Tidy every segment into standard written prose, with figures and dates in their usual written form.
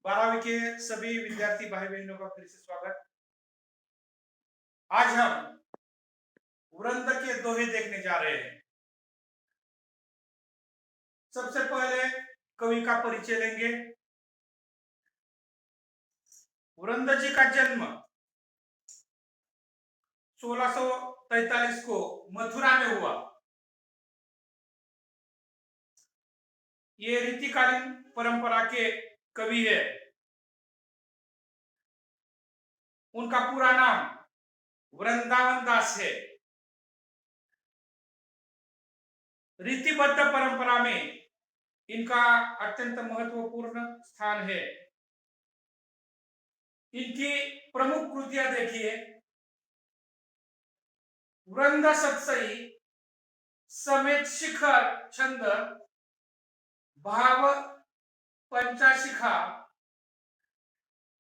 12वीं के सभी विद्यार्थी भाई बहनों का फिर से स्वागत। आज हम वृंद के दोहे देखने जा रहे हैं। सबसे पहले कवि का परिचय लेंगे। वृंद जी का जन्म 1643 को मथुरा में हुआ। ये रीतिकालीन परंपरा के कवि है। उनका पूरा नाम वृंदावन दास है। रीतिबद्ध परंपरा में इनका अत्यंत महत्वपूर्ण स्थान है। इनकी प्रमुख कृतियां देखिए। वृंद सत्सई, समेत शिखर छंद, भाव पंचाशिखा,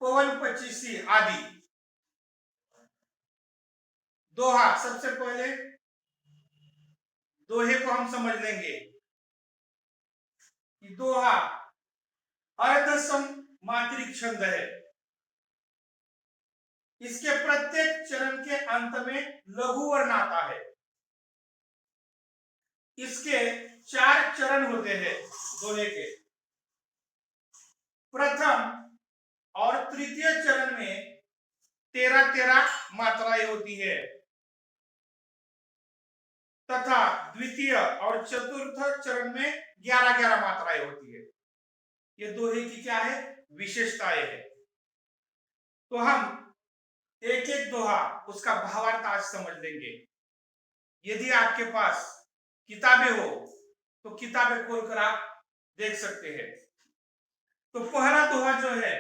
पवन पचीसी आदि। दोहा, सबसे पहले दोहे को हम समझ लेंगे कि दोहा अर्धसम मात्रिक छंद है। इसके प्रत्येक चरण के अंत में लघु वर्ण आता है। इसके 4 चरण होते हैं दोहे के। प्रथम और तृतीय चरण में 13-13 मात्राएं होती है तथा द्वितीय और चतुर्थ चरण में 11-11 मात्राएं होती है। ये दोहे की क्या है, विशेषताएं है। तो हम एक एक दोहा उसका भावार्थ आज समझ लेंगे। यदि आपके पास किताबें हो तो किताबें खोलकर आप देख सकते हैं। तो पहला दोहा जो है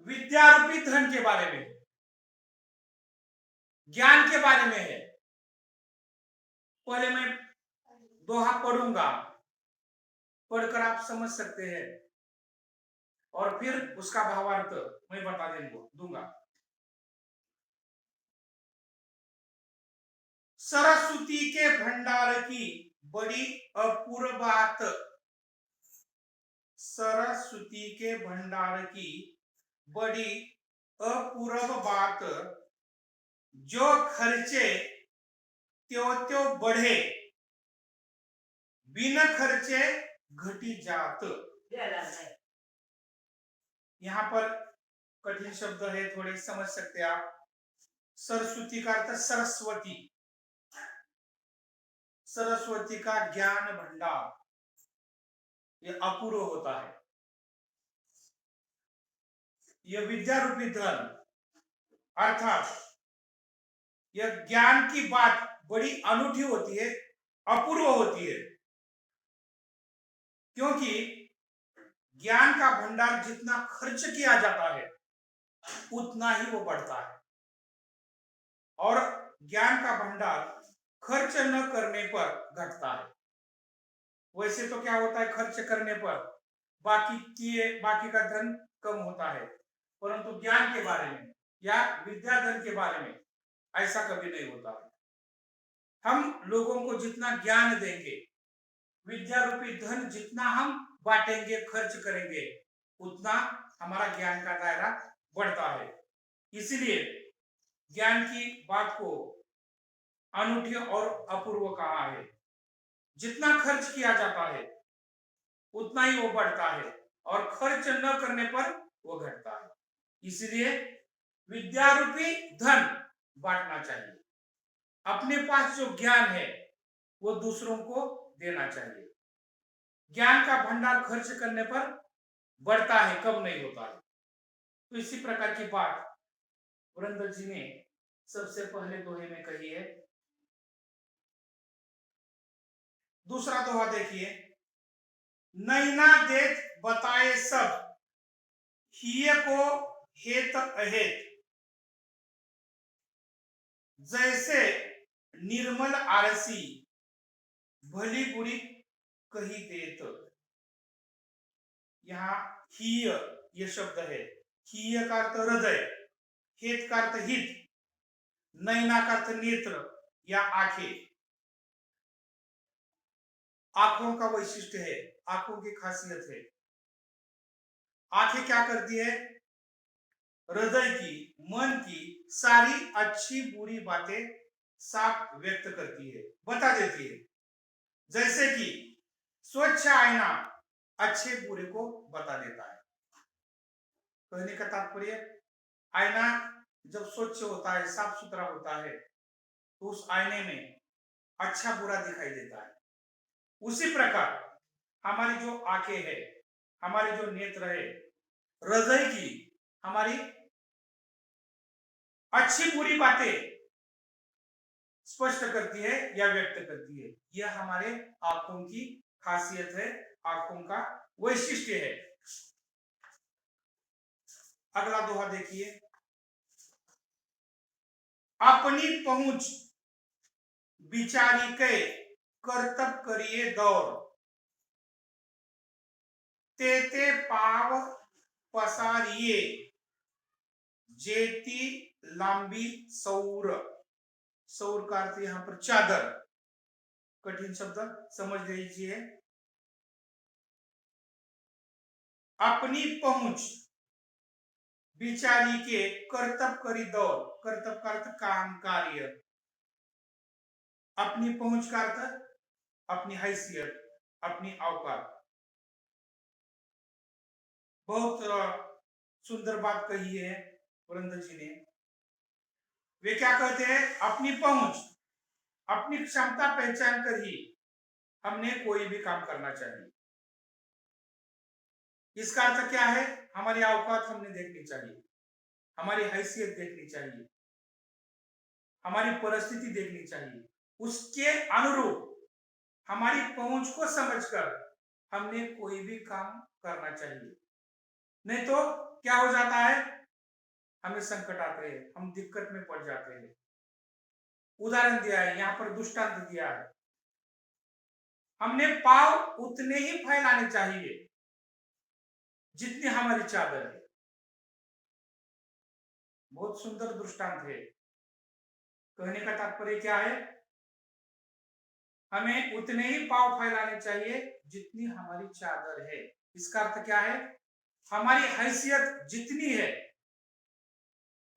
विद्या रूपी धन के बारे में, ज्ञान के बारे में है। पहले मैं दोहा पढ़ूंगा, पढ़कर आप समझ सकते हैं और फिर उसका भावार्थ मैं बता दूंगा। सरस्वती के भंडार की बड़ी अपूर्व बात, सरस्वती के भंडार की बड़ी अपूर्व बात, जो खर्चे त्यों त्यों बढ़े, बिना खर्चे घटी जात। यहाँ पर कठिन शब्द है, थोड़े समझ सकते हैं आप। सरस्वती का अर्थ सरस्वती, सरस्वती का ज्ञान भंडार ये अपूर्व होता है। यह विद्या रूपी धन अर्थात यह ज्ञान की बात बड़ी अनूठी होती है, अपूर्व होती है। क्योंकि ज्ञान का भंडार जितना खर्च किया जाता है उतना ही वो बढ़ता है, और ज्ञान का भंडार खर्च न करने पर घटता है। वैसे तो क्या होता है, खर्च करने पर बाकी का धन कम होता है, परंतु ज्ञान के बारे में या विद्या धन के बारे में ऐसा कभी नहीं होता है। हम लोगों को जितना ज्ञान देंगे, विद्या रूपी धन जितना हम बांटेंगे, खर्च करेंगे, उतना हमारा ज्ञान का दायरा बढ़ता है। इसलिए ज्ञान की बात को अनूठी और अपूर्व कहा है। जितना खर्च किया जाता है उतना ही वो बढ़ता है, और खर्च न करने पर वो घटता है। इसलिए विद्या रूपी धन बांटना चाहिए। अपने पास जो ज्ञान है वो दूसरों को देना चाहिए। ज्ञान का भंडार खर्च करने पर बढ़ता है, कम नहीं होता है। तो इसी प्रकार की बात पुरंदर जी ने सबसे पहले दोहे में कही है। दूसरा दोहा देखिए। नैना देत बताए सब, हिय को हेत अहेत, जैसे निर्मल आरसी, भली बुरी कही देत। यहाँ हिय ये शब्द है। हिय का अर्थ हृदय, हेत का अर्थ हित, नैना का अर्थ नेत्र या आंखें। आंखों का वैशिष्ट्य है, आंखों की खासियत है। आंखें क्या करती है? हृदय की, मन की सारी अच्छी बुरी बातें साफ व्यक्त करती है, बता देती है। जैसे कि स्वच्छ आईना अच्छे बुरे को बता देता है। कहने का तात्पर्य, आईना जब स्वच्छ होता है, साफ सुथरा होता है, तो उस आईने में अच्छा बुरा दिखाई देता है। उसी प्रकार हमारी जो आंखें है, हमारे जो नेत्र है, हृदय की हमारी अच्छी बुरी बातें स्पष्ट करती है या व्यक्त करती है। यह हमारे आंखों की खासियत है, आंखों का वैशिष्ट्य है। अगला दोहा देखिए, अपनी पहुंच बिचारी के करतब करिए दौर, तेते पाव पसारिए जेती लांबी सौर। सौर का अर्थ यहां पर चादर, कठिन शब्द समझ लीजिए। अपनी पहुंच बिचारी के करतब करी दौर, करतब का अर्थ काम कार्य, अपनी पहुंच का अर्थ अपनी हैसियत, अपनी औकात। बहुत सुंदर बात कही है पुरंदर जी ने। वे क्या कहते हैं? अपनी पहुंच, अपनी क्षमता पहचान कर ही हमने कोई भी काम करना चाहिए। इसका अर्थ क्या है? हमारी औकात हमने देखनी चाहिए, हमारी हैसियत देखनी चाहिए, हमारी परिस्थिति देखनी चाहिए। उसके अनुरूप हमारी पहुंच को समझकर हमने कोई भी काम करना चाहिए। नहीं तो क्या हो जाता है? हमें संकट आते हैं, हम दिक्कत में पड़ जाते हैं। उदाहरण दिया है यहां पर, दृष्टांत दिया है। हमने पाव उतने ही फैलाने चाहिए जितनी हमारी चादर है। बहुत सुंदर दृष्टांत है। कहने का तात्पर्य क्या है? हमें उतने ही पाव फैलाने चाहिए जितनी हमारी चादर है। इसका अर्थ क्या है? हमारी हैसियत जितनी है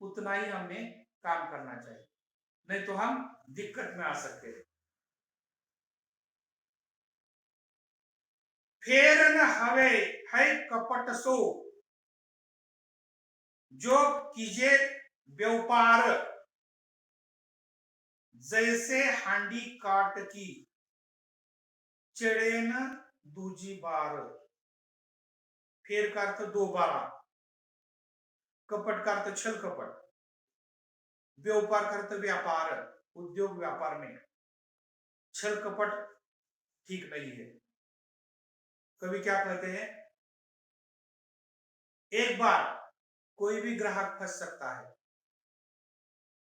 उतना ही हमें काम करना चाहिए, नहीं तो हम दिक्कत में आ सकते हैं। फेर न हवे है कपट सो, जो कीजे व्यापार, जैसे हांडी काट की चढ़े न दूजी बार। फेर का अर्थ दोबारा, कपट का अर्थ छल कपट, व्यापार का अर्थ व्यापार, उद्योग व्यापार में छल कपट ठीक नहीं है। कभी क्या कहते हैं, एक बार कोई भी ग्राहक फंस सकता है,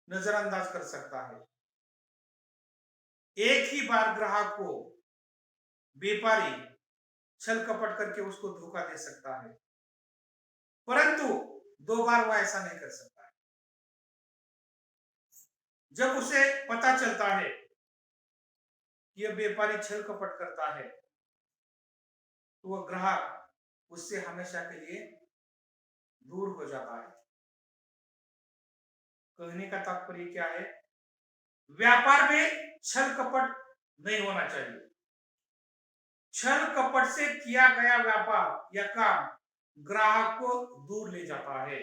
नजरअंदाज कर सकता है। एक ही बार ग्राहक को व्यापारी छल कपट करके उसको धोखा दे सकता है, परंतु दो बार वो ऐसा नहीं कर सकता है। जब उसे पता चलता है कि यह व्यापारी छल कपट करता है, तो वह ग्राहक उससे हमेशा के लिए दूर हो जाता है। कहने का तात्पर्य क्या है? व्यापार में छल कपट नहीं होना चाहिए। छल कपट से किया गया व्यापार या काम ग्राहक को दूर ले जाता है।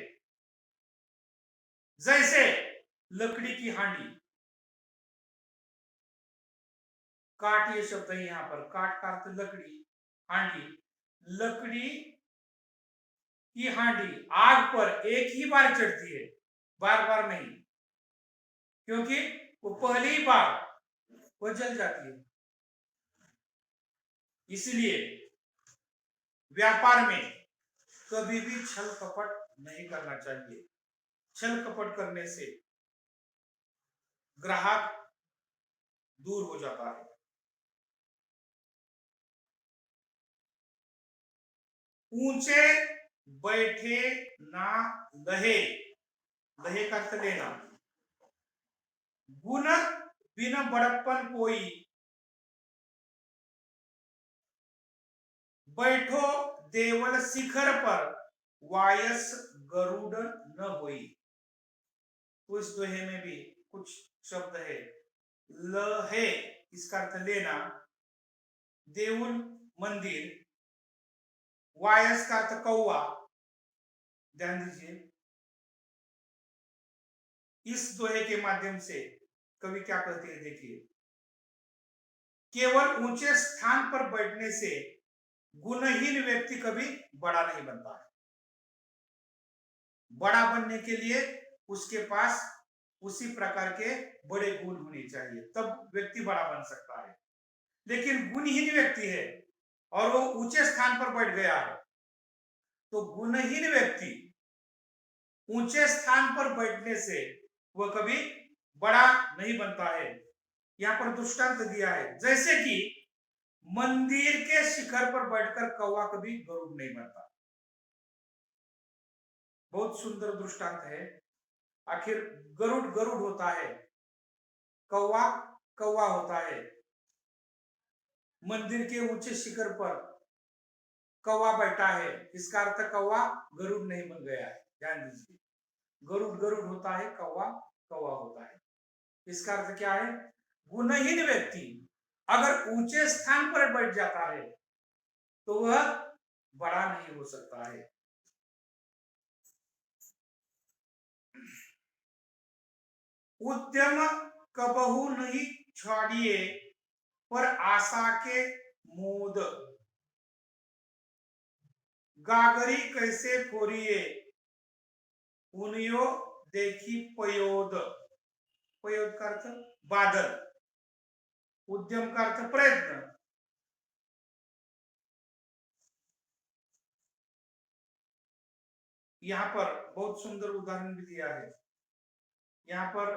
जैसे लकड़ी की हांडी, काट ये शब्द है यहां पर, काट का अर्थ लकड़ी, हांडी, लकड़ी की हांडी आग पर एक ही बार चढ़ती है, बार बार नहीं, क्योंकि वो पहली बार वो जल जाती है। इसलिए व्यापार में कभी भी छल कपट नहीं करना चाहिए। छल कपट करने से ग्राहक दूर हो जाता है। ऊंचे बैठे ना लहे, लहे का अर्थ लेना, गुण बिन बड़प्पन कोई, बैठो देवल शिखर पर वायस गरुड़ न होई। तो इस दोहे में भी कुछ शब्द है। ल है इसका अर्थ लेना, देउल मंदिर, वायस का अर्थ कौवा। ध्यान दीजिए, इस दोहे के माध्यम से कवि क्या कहते हैं, देखिए। केवल ऊंचे स्थान पर बैठने से गुणहीन व्यक्ति कभी बड़ा नहीं बनता है। बड़ा बनने के लिए उसके पास उसी प्रकार के बड़े गुण होने चाहिए, तब व्यक्ति बड़ा बन सकता है। लेकिन गुणहीन व्यक्ति है और वो ऊंचे स्थान पर बैठ गया है, तो गुणहीन व्यक्ति ऊंचे स्थान पर बैठने से वह कभी बड़ा नहीं बनता है। यहाँ पर दृष्टांत दिया है, जैसे कि मंदिर के शिखर पर बैठकर कौवा कभी गरुड़ नहीं बनता। बहुत सुंदर दृष्टांत है। आखिर गरुड़ गरुड़ होता है, कौवा कौवा होता है। मंदिर के ऊंचे शिखर पर कौवा बैठा है, इसका अर्थ कौवा गरुड़ नहीं बन गया है। ध्यान दीजिए, गरुड़ गरुड़ होता है, कौवा कौवा होता है। इसका अर्थ क्या है? गुणहीन व्यक्ति अगर ऊंचे स्थान पर बैठ जाता है तो वह बड़ा नहीं हो सकता है। उद्यम कबहू नहीं छोड़िए, पर आशा के मोद, गागरी कैसे फोरिए, उनियो देखी पयोद। पयोद का अर्थ बादल, उद्यम का अर्थ प्रयत्न। यहाँ पर बहुत सुंदर उदाहरण भी दिया है। यहाँ पर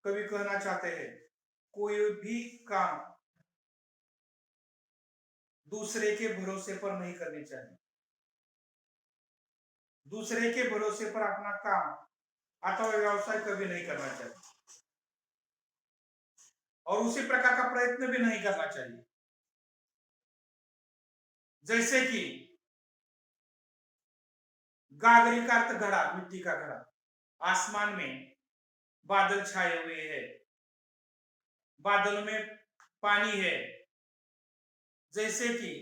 कवि कहना चाहते हैं, कोई भी काम दूसरे के भरोसे पर नहीं करनी चाहिए। दूसरे के भरोसे पर अपना काम अथवा व्यवसाय कभी नहीं करना चाहिए, और उसी प्रकार का प्रयत्न भी नहीं करना चाहिए। जैसे कि गागरी का अर्थ घड़ा, मिट्टी का घड़ा। आसमान में बादल छाए हुए हैं, बादलों में पानी है। जैसे कि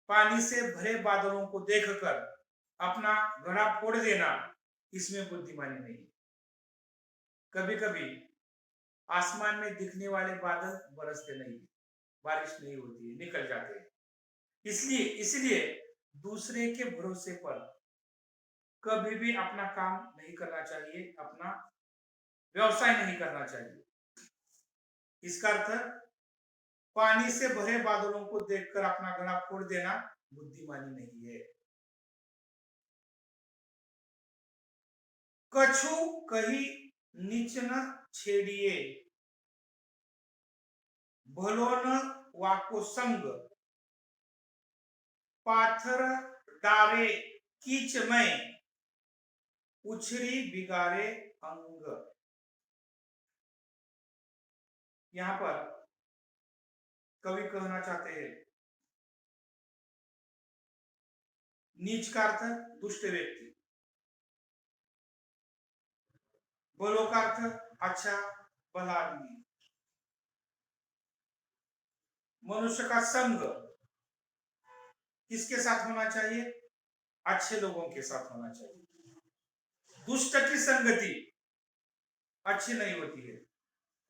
पानी से भरे बादलों को देखकर अपना घड़ा फोड़ देना, इसमें बुद्धिमानी नहीं। कभी कभी आसमान में दिखने वाले बादल बरसते नहीं, बारिश नहीं होती, निकल जाते हैं। इसलिए दूसरे के भरोसे पर कभी भी अपना काम नहीं करना चाहिए, अपना व्यवसाय नहीं करना चाहिए। इसका अर्थ पानी से भरे बादलों को देखकर अपना घड़ा फोड़ देना बुद्धिमानी नहीं है। कछु कही नीच न छेड़िए, भलो न वाको संग, पाथर डारे कीच में, उछरी बिगाड़े अंग। यहाँ पर कवि कहना चाहते हैं, नीच का अर्थ दुष्ट व्यक्ति, भलो का अर्थ अच्छा भला आदमी। मनुष्य का संग किसके साथ होना चाहिए? अच्छे लोगों के साथ होना चाहिए। दुष्ट की संगति अच्छी नहीं होती है,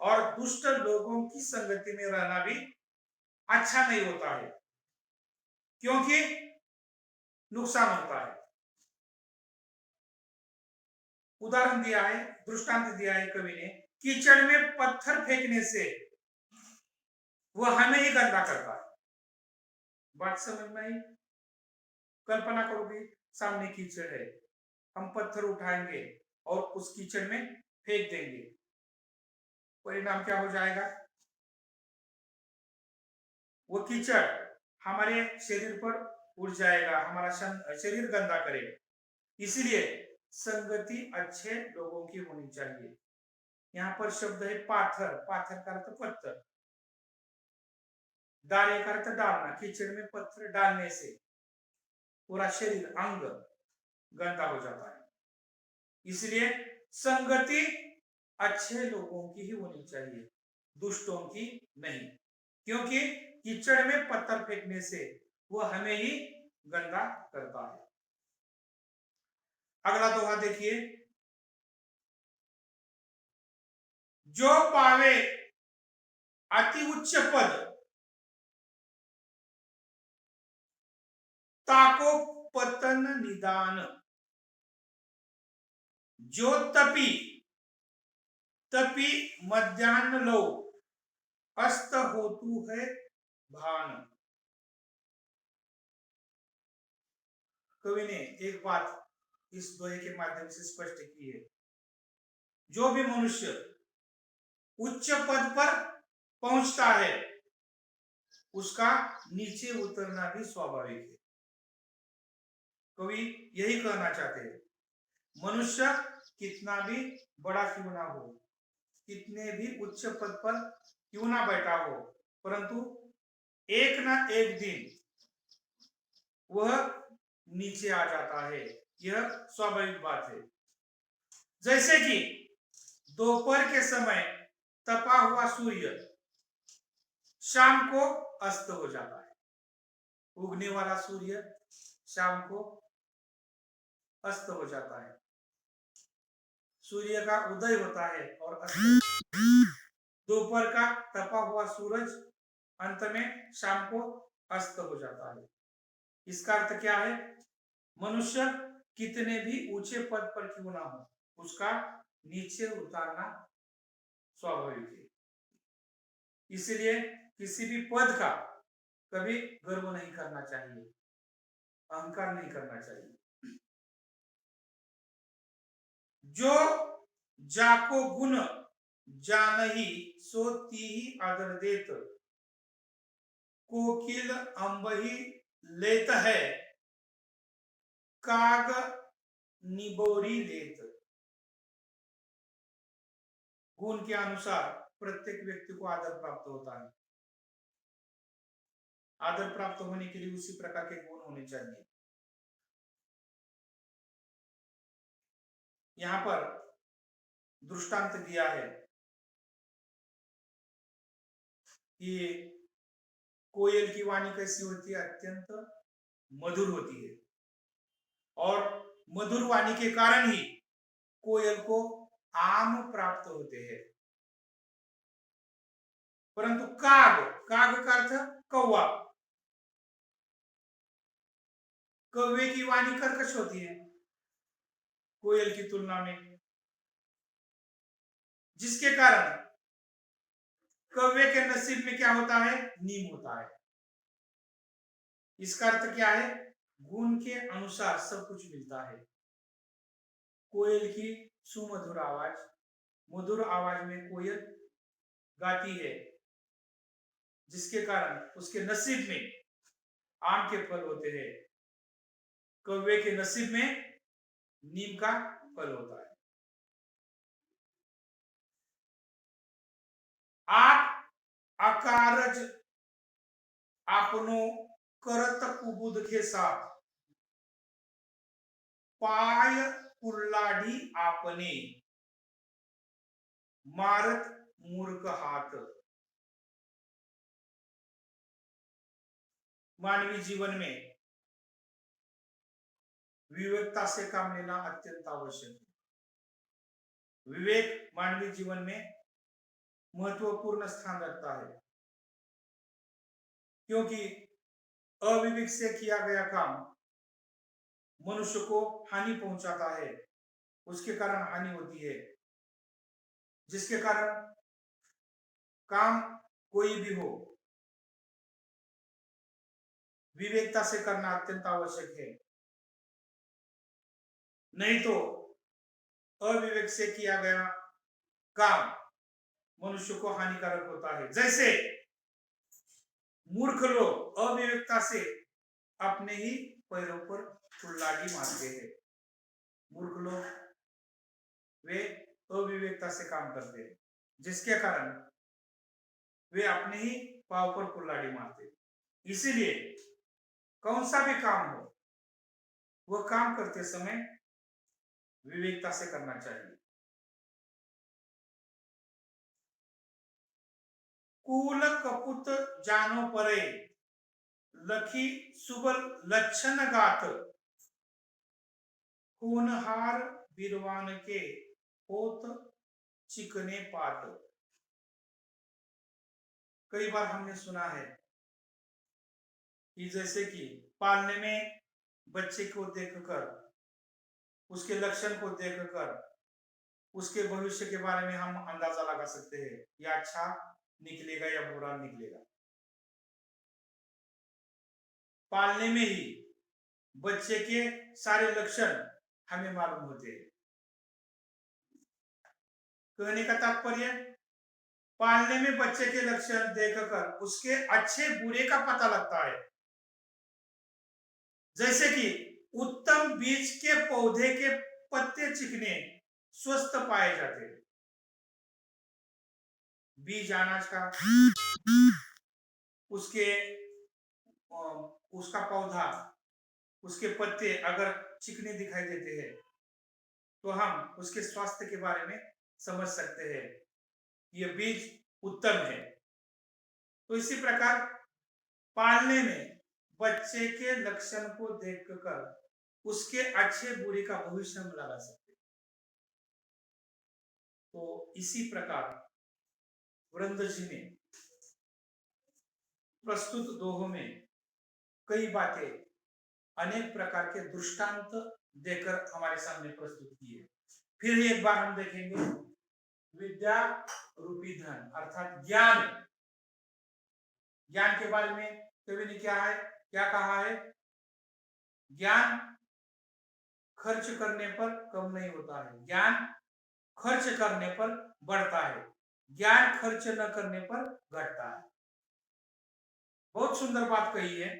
और दुष्ट लोगों की संगति में रहना भी अच्छा नहीं होता है, क्योंकि नुकसान होता है। उदाहरण दिया है, दृष्टांत दिया है कवि ने, कीचड़ में पत्थर फेंकने से वह हमें ही गंदा करता है। बात समझ में आई? कल्पना करोगे, सामने कीचड़ है, हम पत्थर उठाएंगे और उस कीचड़ में फेंक देंगे, परिणाम क्या हो जाएगा? वो कीचड़ हमारे शरीर पर उड़ जाएगा, हमारा शरीर गंदा करेगा। इसलिए संगति अच्छे लोगों की होनी चाहिए। यहाँ पर शब्द है पाथर, पाथर का अर्थ पत्थर, डाले का अर्थ डालना। कीचड़ में पत्थर डालने से पूरा शरीर अंग गंदा हो जाता है। इसलिए संगति अच्छे लोगों की ही होनी चाहिए, दुष्टों की नहीं, क्योंकि कीचड़ में पत्थर फेंकने से वो हमें ही गंदा करता है। अगला दोहा देखिए, जो पावे अति उच्च पद ताको पतन निदान, जो तपी तपी मध्यान्ह लो अस्त होतु है भान। कवि ने एक बात इस दोहे के माध्यम से स्पष्ट की है, जो भी मनुष्य उच्च पद पर पहुंचता है उसका नीचे उतरना भी स्वाभाविक है। कवि यही कहना चाहते हैं, मनुष्य कितना भी बड़ा क्यों ना हो, कितने भी उच्च पद पर क्यों ना बैठा हो, परंतु एक ना एक दिन वह नीचे आ जाता है, यह स्वाभाविक बात है। जैसे कि दोपहर के समय तपा हुआ सूर्य शाम को अस्त हो जाता है, उगने वाला सूर्य शाम को अस्त हो जाता है, सूर्य का उदय होता है और अस्त। दोपहर का तपा हुआ सूरज अंत में शाम को अस्त हो जाता है। इसका अर्थ क्या है, मनुष्य कितने भी ऊंचे पद पर क्यों ना हो, उसका नीचे उतारना स्वाभाविक है। इसलिए किसी भी पद का कभी गर्व नहीं करना चाहिए, अहंकार नहीं करना चाहिए। जो जाको गुण जानही सो तीही आदर देत, कोकिल अंबही लेत है काग निबोरी लेत। गुण के अनुसार प्रत्येक व्यक्ति को आदर प्राप्त होता है। आदर प्राप्त होने के लिए उसी प्रकार के गुण होने चाहिए। यहां पर दृष्टांत दिया है कि कोयल की वाणी कैसी होती है, अत्यंत मधुर होती है, और मधुर वाणी के कारण ही कोयल को आम प्राप्त होते हैं। परंतु काग, काग का अर्थ कौवा, कौवे की वाणी कर्कश होती है कोयल की तुलना में, जिसके कारण कौवे के नसीब में क्या होता है, नीम होता है। इसका अर्थ क्या है, गुण के अनुसार सब कुछ मिलता है। कोयल की सुमधुर आवाज, मधुर आवाज में कोयल गाती है, जिसके कारण उसके नसीब में आम के फल होते हैं, कौवे के नसीब में नीम का फल होता है। आप अकारज आपनो करत कुबुद के साथ, पाय कुर्लाडी आपने मारत मूर्ख हाथ। मानवीय जीवन में विवेकता से काम लेना अत्यंत आवश्यक है। विवेक मानवीय जीवन में महत्वपूर्ण स्थान रखता है, क्योंकि अविवेक से किया गया काम मनुष्य को हानि पहुंचाता है, उसके कारण हानि होती है, जिसके कारण काम कोई भी हो विवेकता से करना अत्यंत आवश्यक है, नहीं तो अविवेक से किया गया काम मनुष्य को हानिकारक होता है। जैसे मूर्ख लोग अविवेकता से अपने ही पैरों पर कुल्हाड़ी मारते हैं। मूर्ख लोग वे अविवेकता से काम करते हैं, जिसके कारण वे अपने ही पांव पर कुल्हाड़ी मारते हैं। इसीलिए कौन सा भी काम हो वह काम करते समय विवेकता से करना चाहिए। कूल कपूत जानो परे, लखी सुबल लक्षण गात, खूनहार बीरवान के होत चिकने पात। कई बार हमने सुना है कि जैसे कि पालने में बच्चे को देखकर, उसके लक्षण को देखकर उसके भविष्य के बारे में हम अंदाजा लगा सकते हैं, या अच्छा निकलेगा या बुरा निकलेगा। पालने में ही बच्चे के सारे लक्षण हमें मालूम होते हैं। कहने का तात्पर्य, पालने में बच्चे के लक्षण देखकर उसके अच्छे बुरे का पता लगता है। जैसे कि उत्तम बीज के पौधे के पत्ते चिकने स्वस्थ पाए जाते हैं। बीज अनाज का, उसका पौधा, उसके पत्ते अगर चिकने दिखाई देते हैं तो हम उसके स्वास्थ्य के बारे में समझ सकते हैं, यह बीज उत्तम है। तो इसी प्रकार पालने में बच्चे के लक्षण को देखकर उसके अच्छे बुरे का भविष्य हम लगा सकते हैं। तो इसी प्रकार वृंद जी ने प्रस्तुत दोहों में कई बातें अनेक प्रकार के दृष्टांत देकर हमारे सामने प्रस्तुत की है। फिर एक बार हम देखेंगे विद्या रूपी धन अर्थात ज्ञान। ज्ञान के बारे में कवि ने क्या कहा है? ज्ञान खर्च करने पर कम नहीं होता है, ज्ञान खर्च करने पर बढ़ता है, ज्ञान खर्च न करने पर घटता है। बहुत सुंदर बात कही है।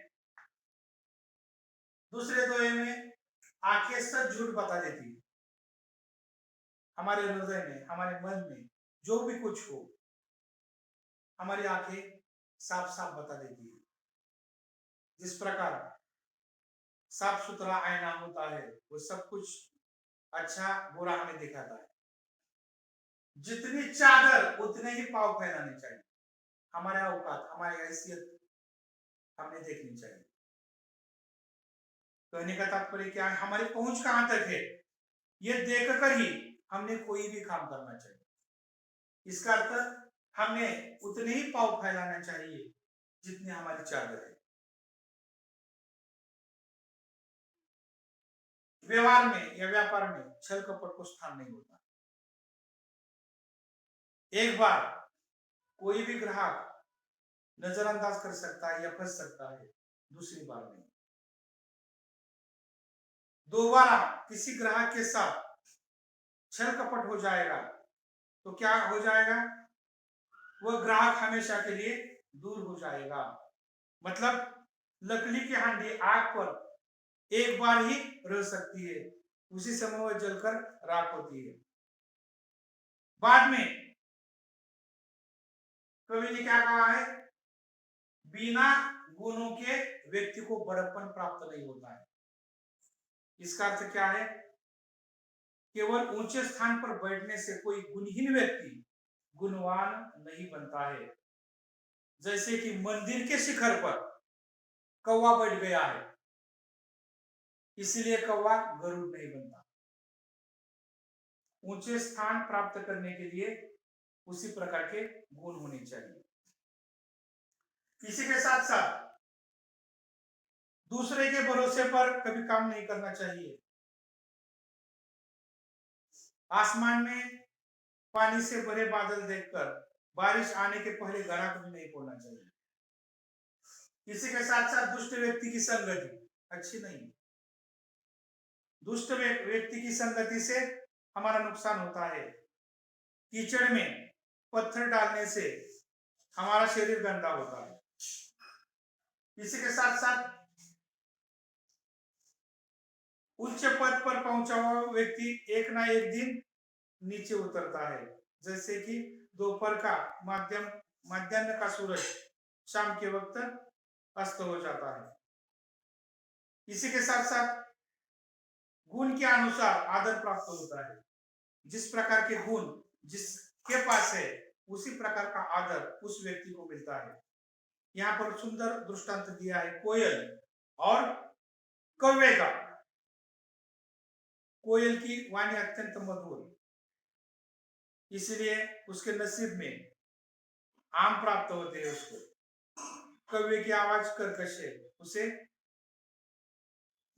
दूसरे दोहे में आंखें सच झूठ बता देती है। हमारे हृदय में, हमारे मन में जो भी कुछ हो, हमारी आंखें साफ साफ बता देती है। जिस प्रकार साफ सुथरा आईना होता है, वो सब कुछ अच्छा बुरा हमें दिखाता है। जितनी चादर उतने ही पाव फैलाने चाहिए। हमारे औकात, हमारी हैसियत हमने देखनी चाहिए। कहने का तात्पर्य क्या है? हमारी पहुंच कहां तक है, यह देखकर ही हमने कोई भी काम करना चाहिए। इसका अर्थ हमें उतने ही पाव फैलाना चाहिए जितनी हमारी चादर है। व्यवहार में या व्यापार में छल कपट को स्थान नहीं होता। एक बार कोई भी ग्राहक नजरअंदाज कर सकता है या फंस सकता है, दूसरी बार नहीं। दोबारा किसी ग्राहक के साथ छल कपट हो जाएगा तो क्या हो जाएगा? वह ग्राहक हमेशा के लिए दूर हो जाएगा। मतलब लकड़ी की हांडी आग पर एक बार ही रह सकती है, उसी समय वह जलकर राख होती है। बाद में कवि ने क्या कहा है? बिना गुणों के व्यक्ति को बड़प्पन प्राप्त नहीं होता है। इसका अर्थ क्या है? केवल ऊंचे स्थान पर बैठने से कोई गुणहीन व्यक्ति गुणवान नहीं बनता है। जैसे कि मंदिर के शिखर पर कौवा बैठ गया है, इसलिए कौवा गरुड़ नहीं बनता। ऊंचे स्थान प्राप्त करने के लिए उसी प्रकार के गुण होने चाहिए। इसी के साथ साथ दूसरे के भरोसे पर कभी काम नहीं करना चाहिए। आसमान में पानी से भरे बादल देखकर बारिश आने के पहले घड़ा कभी नहीं खोलना चाहिए। इसी के साथ साथ दुष्ट व्यक्ति की संगति अच्छी नहीं। दुष्ट व्यक्ति की संगति से हमारा नुकसान होता है। कीचड़ में पत्थर डालने से हमारा शरीर गंदा होता है। इसी के साथ साथ उच्च पद पर पहुंचा हुआ व्यक्ति एक ना एक दिन नीचे उतरता है। जैसे कि दोपहर का मध्याह्न का सूरज शाम के वक्त अस्त हो जाता है। इसी के साथ साथ गुण के अनुसार आदर प्राप्त होता है। जिस प्रकार के गुण जिसके पास है उसी प्रकार का आदर उस व्यक्ति को मिलता है। यहाँ पर सुंदर दृष्टांत दिया है कोयल और कौवे का। कोयल की वाणी अत्यंत मधुर, इसलिए उसके नसीब में आम प्राप्त होते हैं उसको। कौवे की आवाज कर्कश है, उसे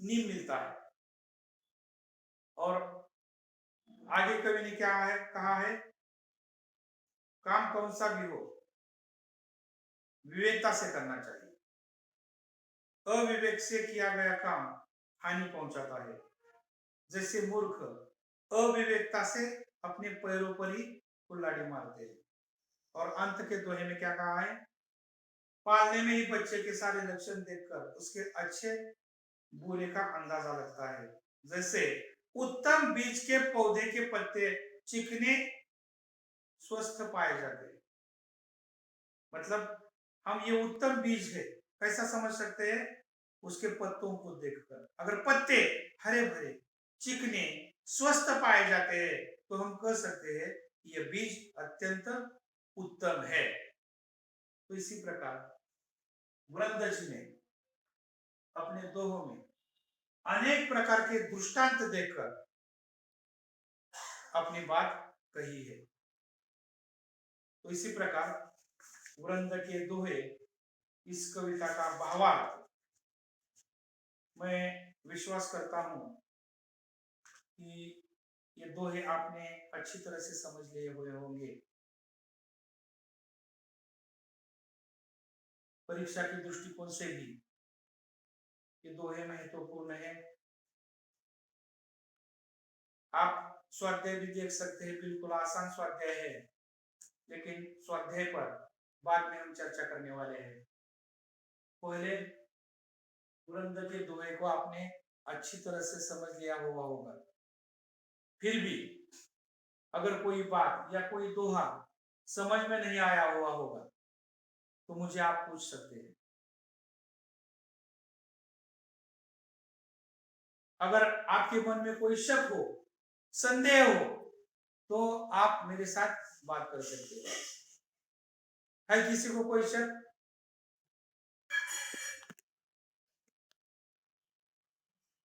नीम मिलता है। और आगे कवि ने क्या है कहा है, काम कौन सा भी हो विवेकता से करना चाहिए। अविवेक से किया गया काम हानि पहुंचाता है। जैसे मूर्ख अविवेकता से अपने पैरों पर ही कुल्हाड़ी मारते हैं। और अंत के दोहे में क्या कहा है, पालने में ही बच्चे के सारे लक्षण देखकर उसके अच्छे बुरे का अंदाजा लगता है। जैसे उत्तम बीज के पौधे के पत्ते चिकने स्वस्थ पाए जाते हैं। मतलब हम ये उत्तम बीज है कैसा समझ सकते हैं, उसके पत्तों को देखकर। अगर पत्ते हरे भरे चिकने स्वस्थ पाए जाते हैं तो हम कह सकते हैं यह बीज अत्यंत उत्तम है। तो इसी प्रकार वृंद जी ने अपने दोहों में अनेक प्रकार के दृष्टांत देकर अपनी बात कही है। तो इसी प्रकार वृंद के दोहे इस कविता का भावार्थ मैं विश्वास करता हूं कि ये दोहे आपने अच्छी तरह से समझ लिए हुए होंगे। परीक्षा के दृष्टिकोण से भी ये दोहे महत्वपूर्ण है। आप स्वाध्याय भी देख सकते हैं, बिल्कुल आसान स्वाध्याय है, लेकिन स्वाध्याय पर बाद में हम चर्चा करने वाले हैं। पहले वृंद के दोहे को आपने अच्छी तरह से समझ लिया हुआ होगा। फिर भी अगर कोई बात या कोई दोहा समझ में नहीं आया हुआ होगा तो मुझे आप पूछ सकते हैं। अगर आपके मन में कोई शक हो, संदेह हो, तो आप मेरे साथ बात कर सकते हैं। है किसी को कोई शक?